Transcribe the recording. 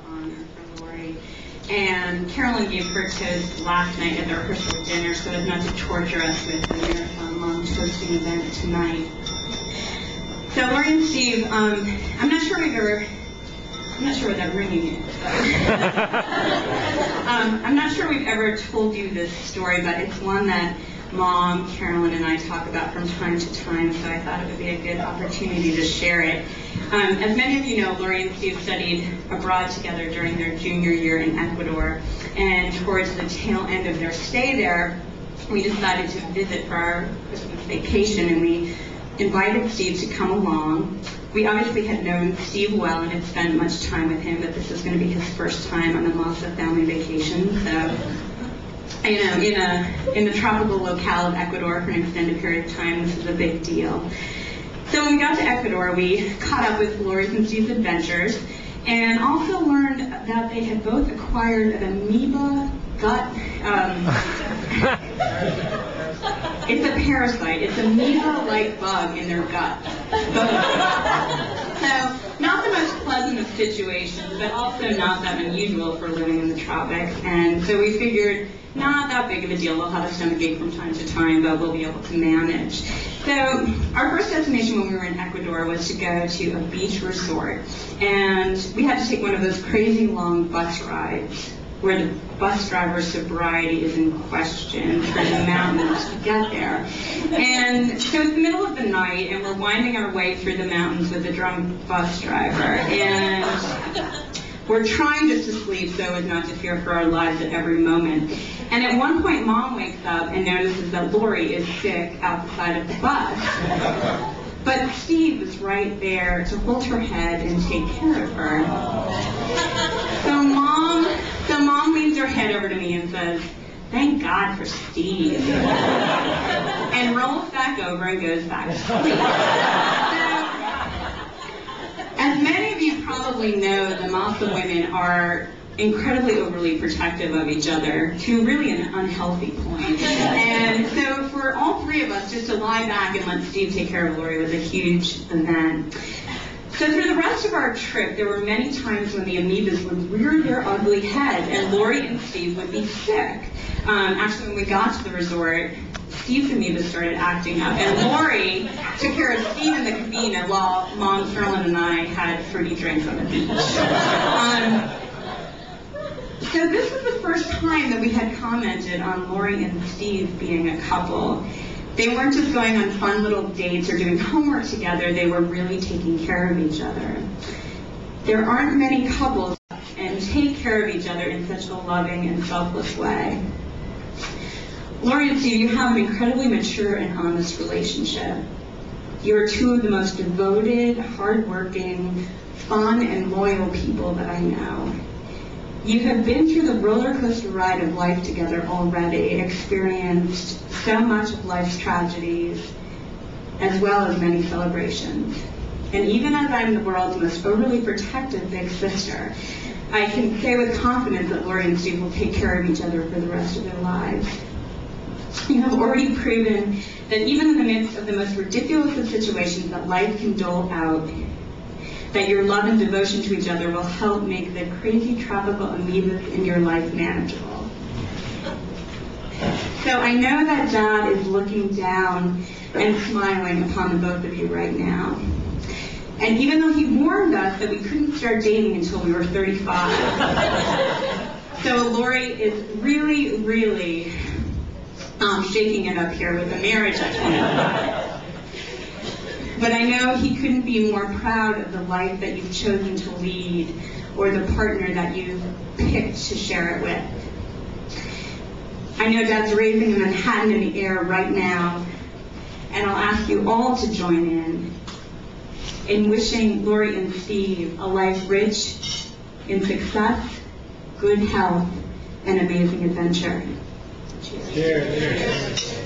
honor for Lori. And Carolyn gave her toast last night at the rehearsal dinner so as not to torture us with the marathon long toasting event tonight. So Lori and Steve, I'm not sure what that ringing is. I'm not sure we've ever told you this story, but it's one that Mom, Carolyn, and I talk about from time to time, so I thought it would be a good opportunity to share it. As many of you know, Lori and Steve studied abroad together during their junior year in Ecuador, and towards the tail end of their stay there, we decided to visit for our Christmas vacation, and we invited Steve to come along. We obviously had known Steve well and had spent much time with him, but this was going to be his first time on the Massa family vacation, so in the tropical locale of Ecuador for an extended period of time, this is a big deal. So when we got to Ecuador, we caught up with Lori's and Steve's adventures, and also learned that they had both acquired an amoeba gut. It's a parasite. It's an amoeba-like bug in their gut. So, not the most pleasant of situations, but also not that unusual for living in the tropics. And so we figured, not that big of a deal. We'll have a stomachache from time to time, but we'll be able to manage. So our first destination when we were in Ecuador was to go to a beach resort. And we had to take one of those crazy long bus rides where the bus driver's sobriety is in question through the mountains to get there. And so it's the middle of the night, and we're winding our way through the mountains with a drunk bus driver. And we're trying just to sleep so as not to fear for our lives at every moment. And at one point, Mom wakes up and notices that Lori is sick outside of the bus. But Steve is right there to hold her head and take care of her. So Mom leans her head over to me and says, "Thank God for Steve," and rolls back over and goes back to sleep. As many of you probably know, the Massa women are incredibly overly protective of each other to really an unhealthy point. And so for all three of us just to lie back and let Steve take care of Lori was a huge event. So through the rest of our trip, there were many times when the amoebas would rear their ugly heads and Lori and Steve would be sick. Actually, when we got to the resort, Steve's amoeba started acting up, and Lori took care of Steve in the cabina while Mom, Carolyn, and I had fruity drinks on the beach. So this was the first time that we had commented on Lori and Steve being a couple. They weren't just going on fun little dates or doing homework together, they were really taking care of each other. There aren't many couples and take care of each other in such a loving and selfless way. Lori and Steve, you have an incredibly mature and honest relationship. You are two of the most devoted, hardworking, fun, and loyal people that I know. You have been through the roller coaster ride of life together already, experienced so much of life's tragedies, as well as many celebrations. And even as I'm the world's most overly protective big sister, I can say with confidence that Lori and Steve will take care of each other for the rest of their lives. You have already proven that even in the midst of the most ridiculous of situations that life can dole out, that your love and devotion to each other will help make the crazy tropical amoebas in your life manageable. So I know that Dad is looking down and smiling upon the both of you right now. And even though he warned us that we couldn't start dating until we were 35, so Lori is really shaking it up here with the marriage at 25. But I know he couldn't be more proud of the life that you've chosen to lead or the partner that you've picked to share it with. I know Dad's raising a Manhattan in the air right now, and I'll ask you all to join in wishing Lori and Steve a life rich in success, good health, and amazing adventure. Cheers. Cheers.